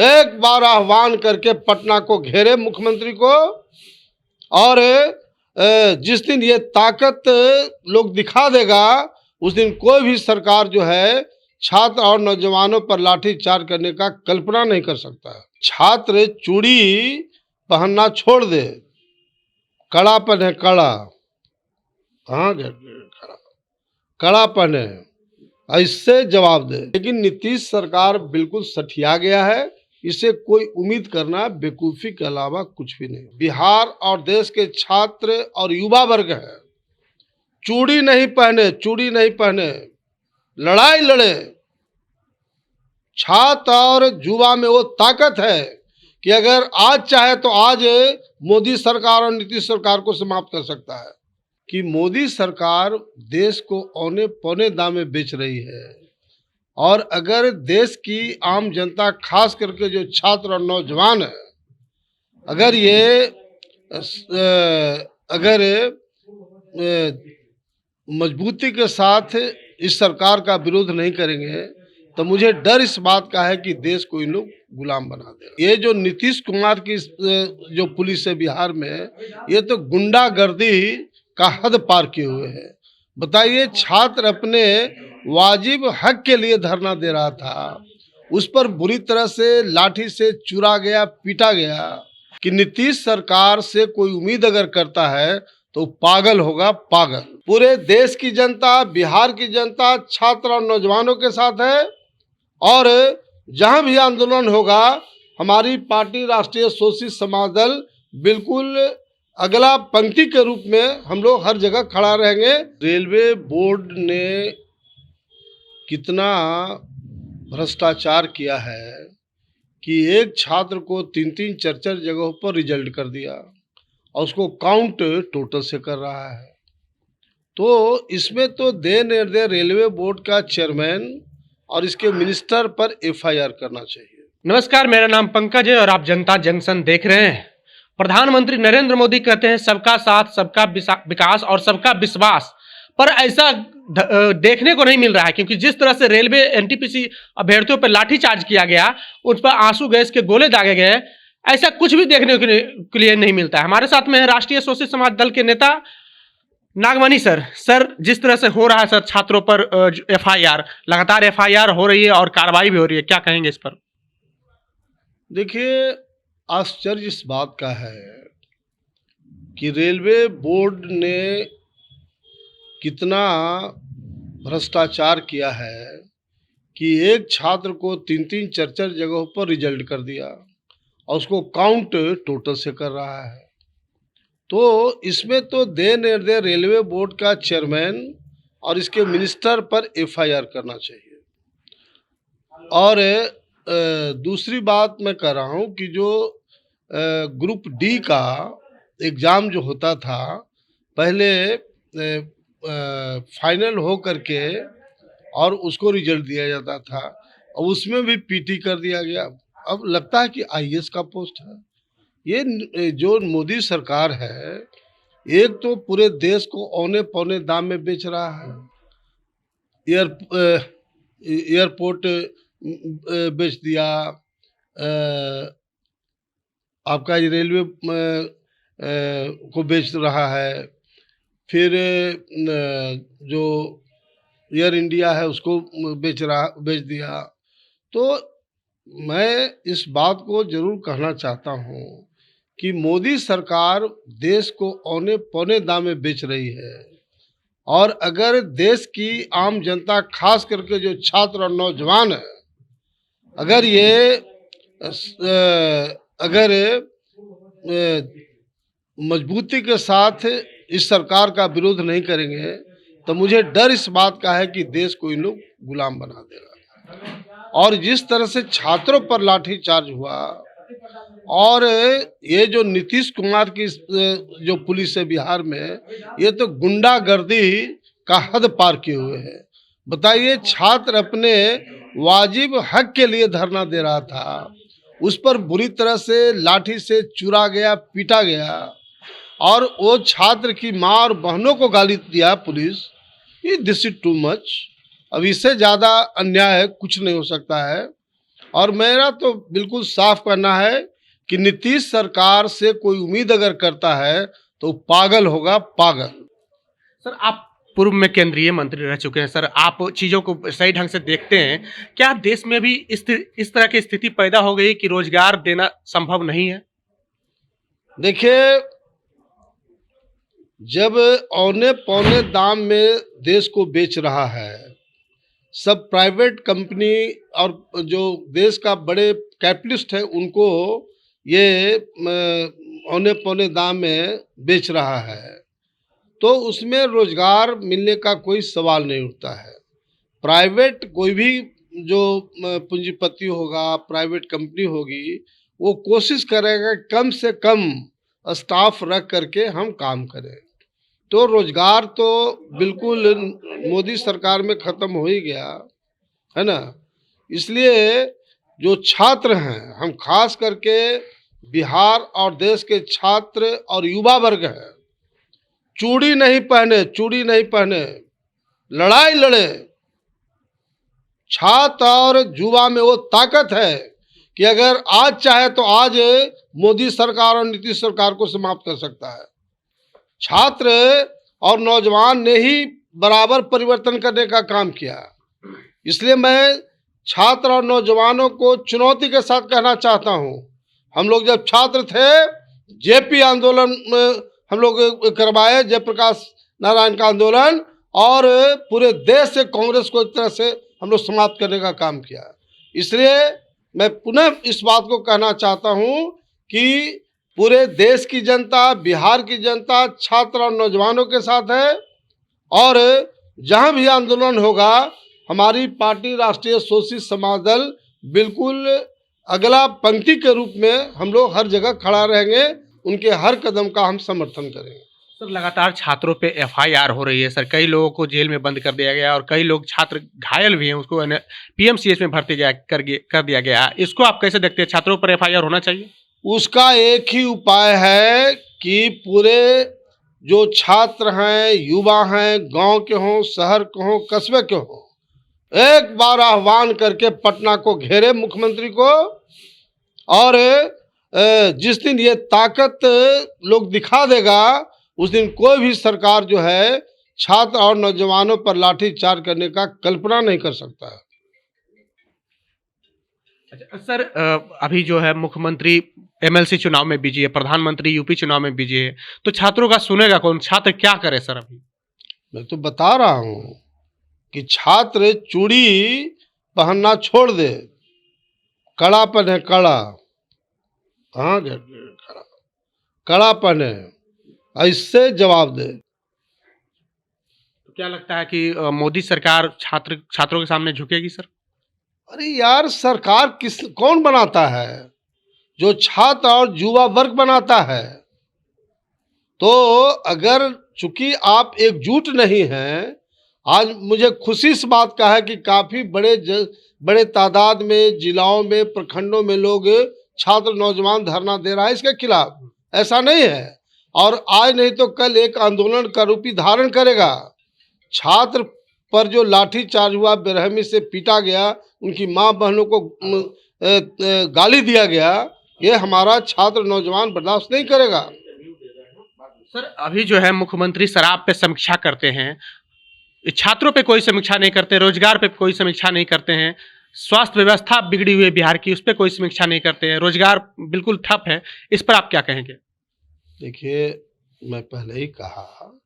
एक बार आह्वान करके पटना को घेरे मुख्यमंत्री को, और जिस दिन ये ताकत लोग दिखा देगा उस दिन कोई भी सरकार जो है छात्र और नौजवानों पर लाठीचार्ज करने का कल्पना नहीं कर सकता है। छात्र चूड़ी पहनना छोड़ दे, कड़ा पहने, कड़ा कहाँ गया, कड़ा पहने, इससे जवाब दे। लेकिन नीतीश सरकार बिल्कुल सठिया गया है, इसे कोई उम्मीद करना बेवकूफ़ी के अलावा कुछ भी नहीं। बिहार और देश के छात्र और युवा वर्ग है, चूड़ी नहीं पहने, चूड़ी नहीं पहने, लड़ाई लड़े। छात्र और युवा में वो ताकत है कि अगर आज चाहे तो आज मोदी सरकार और नीतीश सरकार को समाप्त कर सकता है। कि मोदी सरकार देश को औने पौने दाम में बेच रही है, और अगर देश की आम जनता, खास करके जो छात्र और नौजवान है, अगर मजबूती के साथ इस सरकार का विरोध नहीं करेंगे तो मुझे डर इस बात का है कि देश को इन लोग गुलाम बना देगा। ये जो नीतीश कुमार की जो पुलिस है बिहार में, ये तो गुंडागर्दी का हद पार किए हुए है। बताइए, छात्र अपने वाजिब हक के लिए धरना दे रहा था, उस पर बुरी तरह से लाठी से चूरा गया, पीटा गया। कि नीतीश सरकार से कोई उम्मीद अगर करता है तो पागल होगा, पागल। पूरे देश की जनता, बिहार की जनता छात्र और नौजवानों के साथ है, और जहां भी आंदोलन होगा हमारी पार्टी राष्ट्रीय शोषित समाज दल बिल्कुल अगला पंक्ति के रूप में हम लोग हर जगह खड़ा रहेंगे। रेलवे बोर्ड ने कितना भ्रष्टाचार किया है कि एक छात्र को 3-3 4-4 जगहों पर रिजल्ट कर दिया और उसको काउंट टोटल से कर रहा है। तो इसमें तो दे निर्दय रेलवे बोर्ड का चेयरमैन और इसके मिनिस्टर पर एफआईआर करना चाहिए। नमस्कार, मेरा नाम पंकज है और आप जनता जंक्शन देख रहे हैं। प्रधानमंत्री नरेंद्र मोदी कहते हैं सबका साथ, सबका विकास और सबका विश्वास, पर ऐसा देखने को नहीं मिल रहा है, क्योंकि जिस तरह से रेलवे एनटीपीसी अभ्यर्थियों पर लाठीचार्ज किया गया, उन पर आंसू गैस के गोले दागे गए, ऐसा कुछ भी देखने के लिए नहीं मिलता है। हमारे साथ में है राष्ट्रीय शोषित समाज दल के नेता नागमणि सर। जिस तरह से हो रहा है सर छात्रों पर एफआईआर, लगातार एफआईआर हो रही है और कार्रवाई भी हो रही है, क्या कहेंगे इस पर? देखिए, आश्चर्य इस बात का है कि रेलवे बोर्ड ने कितना भ्रष्टाचार किया है कि एक छात्र को 3-3 4-4 जगहों पर रिजल्ट कर दिया और उसको काउंट टोटल से कर रहा है। तो इसमें तो दे निर्दय रेलवे बोर्ड का चेयरमैन और इसके मिनिस्टर पर एफआईआर करना चाहिए। और दूसरी बात मैं कह रहा हूँ कि जो ग्रुप डी का एग्ज़ाम जो होता था, पहले फाइनल हो करके और उसको रिजल्ट दिया जाता था, और उसमें भी पीटी कर दिया गया। अब लगता है कि आईएएस का पोस्ट है। ये जो मोदी सरकार है, एक तो पूरे देश को औने पौने दाम में बेच रहा है, एयरपोर्ट बेच दिया, आपका रेलवे को बेच रहा है, फिर जो एयर इंडिया है उसको बेच दिया। तो मैं इस बात को जरूर कहना चाहता हूँ कि मोदी सरकार देश को औने पौने दाम में बेच रही है, और अगर देश की आम जनता, खास करके जो छात्र और नौजवान है, अगर मजबूती के साथ इस सरकार का विरोध नहीं करेंगे तो मुझे डर इस बात का है कि देश को इन लोग गुलाम बना देगा। और जिस तरह से छात्रों पर लाठीचार्ज हुआ, और ये जो नीतीश कुमार की जो पुलिस है बिहार में, ये तो गुंडागर्दी का हद पार किए हुए है। बताइए, छात्र अपने वाजिब हक के लिए धरना दे रहा था, उस पर बुरी तरह से लाठी से चूरा गया, पीटा गया, और वो छात्र की माँ और बहनों को गाली दिया पुलिस। ये दिस इज टू मच। अब इससे ज़्यादा अन्याय कुछ नहीं हो सकता है। और मेरा तो बिल्कुल साफ कहना है कि नीतीश सरकार से कोई उम्मीद अगर करता है तो पागल होगा, पागल। सर आप पूर्व में केंद्रीय मंत्री रह चुके हैं सर, आप चीज़ों को सही ढंग से देखते हैं। क्या देश में भी इस तरह की स्थिति पैदा हो गई कि रोजगार देना संभव नहीं है? देखिए, जब औने पौने दाम में देश को बेच रहा है, सब प्राइवेट कंपनी और जो देश का बड़े कैपिटलिस्ट है उनको ये औने पौने दाम में बेच रहा है, तो उसमें रोजगार मिलने का कोई सवाल नहीं उठता है। प्राइवेट कोई भी जो पूंजीपति होगा, प्राइवेट कंपनी होगी, वो कोशिश करेगा कम से कम स्टाफ रख करके हम काम करें। तो रोजगार तो बिल्कुल मोदी सरकार में ख़त्म हो ही गया है ना। इसलिए जो छात्र हैं, हम खास करके बिहार और देश के छात्र और युवा वर्ग हैं, चूड़ी नहीं पहने, लड़ाई लड़े। छात्र और युवा में वो ताकत है कि अगर आज चाहे तो आज मोदी सरकार और नीतीश सरकार को समाप्त कर सकता है। छात्र और नौजवान ने ही बराबर परिवर्तन करने का काम किया। इसलिए मैं छात्र और नौजवानों को चुनौती के साथ कहना चाहता हूं, हम लोग जब छात्र थे, जेपी आंदोलन हम लोग करवाए, जयप्रकाश नारायण का आंदोलन, और पूरे देश से कांग्रेस को एक तरह से हम लोग समाप्त करने का काम किया। इसलिए मैं पुनः इस बात को कहना चाहता हूं कि पूरे देश की जनता, बिहार की जनता छात्र और नौजवानों के साथ है, और जहां भी आंदोलन होगा हमारी पार्टी राष्ट्रीय शोषित समाज दल बिल्कुल अगला पंक्ति के रूप में हम लोग हर जगह खड़ा रहेंगे, उनके हर कदम का हम समर्थन करेंगे। सर लगातार छात्रों पे एफआईआर हो रही है सर, कई लोगों को जेल में बंद कर दिया गया और कई लोग छात्र घायल भी हैं, उसको पीएमसीएच में भर्ती कर दिया गया। इसको आप कैसे देखते हैं, छात्रों पर एफआईआर होना चाहिए? उसका एक ही उपाय है कि पूरे जो छात्र हैं, युवा हैं, गांव के हों, शहर के हों, कस्बे के हों, एक बार आह्वान करके पटना को घेरे मुख्यमंत्री को, और जिस दिन ये ताकत लोग दिखा देगा उस दिन कोई भी सरकार जो है छात्र और नौजवानों पर लाठीचार्ज करने का कल्पना नहीं कर सकता है। अच्छा सर, अभी जो है मुख्यमंत्री एमएलसी चुनाव में बिजी है, प्रधानमंत्री यूपी चुनाव में बिजी है, तो छात्रों का सुनेगा कौन? छात्र क्या करे सर? अभी मैं तो बता रहा हूँ कि छात्र चूड़ी पहनना छोड़ दे, कड़ा पहने, कड़ा कहाँ गया, कड़ा पहने, ऐसे जवाब दे। तो क्या लगता है कि मोदी सरकार छात्रों के सामने झुकेगी सर? अरे यार, सरकार कौन बनाता है? जो छात्र और युवा वर्ग बनाता है। तो अगर चूंकि आप एकजुट नहीं हैं, आज मुझे खुशी इस बात का है कि काफ़ी बड़े तादाद में जिलाओं में, प्रखंडों में लोग छात्र नौजवान धरना दे रहा है इसके खिलाफ। ऐसा नहीं है, और आज नहीं तो कल एक आंदोलन का रूप धारण करेगा। छात्र पर जो लाठीचार्ज हुआ, बेरहमी से पीटा गया, उनकी माँ बहनों को गाली दिया गया, ये हमारा छात्र नौजवान बर्दाश्त नहीं करेगा। सर अभी जो है मुख्यमंत्री शराब पे समीक्षा करते हैं, छात्रों पे कोई समीक्षा नहीं करते, रोजगार पे कोई समीक्षा नहीं करते हैं, स्वास्थ्य व्यवस्था बिगड़ी हुई है बिहार की, उस पर कोई समीक्षा नहीं करते हैं, रोजगार बिल्कुल ठप है, इस पर आप क्या कहेंगे? देखिए, मैं पहले ही कहा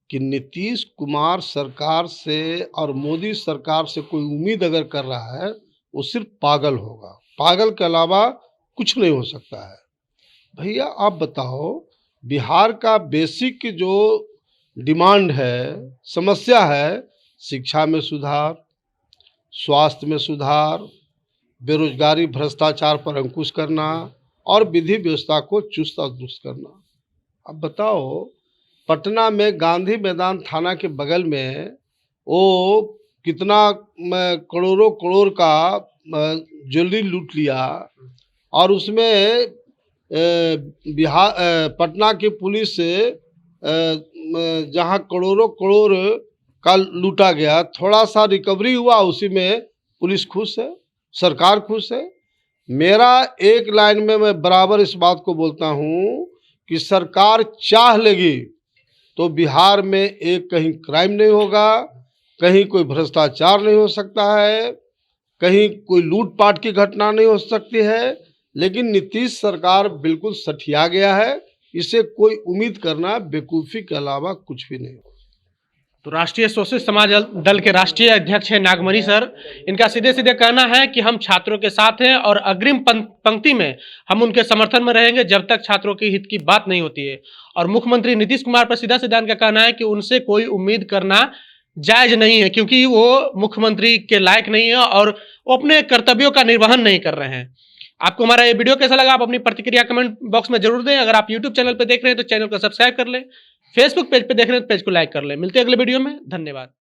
कि नीतीश कुमार सरकार से और मोदी सरकार से कोई उम्मीद अगर कर रहा है वो सिर्फ पागल होगा। पागल के अलावा कुछ नहीं हो सकता है। भैया आप बताओ, बिहार का बेसिक जो डिमांड है, समस्या है, शिक्षा में सुधार, स्वास्थ्य में सुधार, बेरोजगारी भ्रष्टाचार पर अंकुश करना और विधि व्यवस्था को चुस्त और दुरुस्त करना। अब बताओ, पटना में गांधी मैदान थाना के बगल में वो कितना करोड़ों करोड़ का ज्वेलरी लूट लिया, और उसमें पटना की पुलिस जहां करोड़ों करोड़ का लूटा गया, थोड़ा सा रिकवरी हुआ, उसी में पुलिस खुश है। सरकार खुश है। मेरा एक लाइन में मैं बराबर इस बात को बोलता हूँ कि सरकार चाह लेगी तो बिहार में एक कहीं क्राइम नहीं होगा, कहीं कोई भ्रष्टाचार नहीं हो सकता है, कहीं कोई लूटपाट की घटना नहीं हो सकती है। लेकिन नीतीश सरकार बिल्कुल सठिया गया है, इसे कोई उम्मीद करना बेवकूफ़ी के अलावा कुछ भी नहीं। तो राष्ट्रीय शोषित समाज दल के राष्ट्रीय अध्यक्ष है नागमणि सर। इनका सीधे सीधे कहना है कि हम छात्रों के साथ हैं और अग्रिम पंक्ति में हम उनके समर्थन में रहेंगे जब तक छात्रों के हित की बात नहीं होती है। और मुख्यमंत्री नीतीश कुमार पर सीधा सीधा इनका कहना है कि उनसे कोई उम्मीद करना जायज नहीं है, क्योंकि वो मुख्यमंत्री के लायक नहीं है और वो अपने कर्तव्यों का निर्वहन नहीं कर रहे हैं। आपको हमारा ये वीडियो कैसा लगा, आप अपनी प्रतिक्रिया कमेंट बॉक्स में जरूर दें। अगर आप यूट्यूब चैनल पर देख रहे हैं तो चैनल को सब्सक्राइब कर लें, फेसबुक पेज पे देख रहे हैं तो पेज को लाइक कर लें। मिलते हैं अगले वीडियो में, धन्यवाद।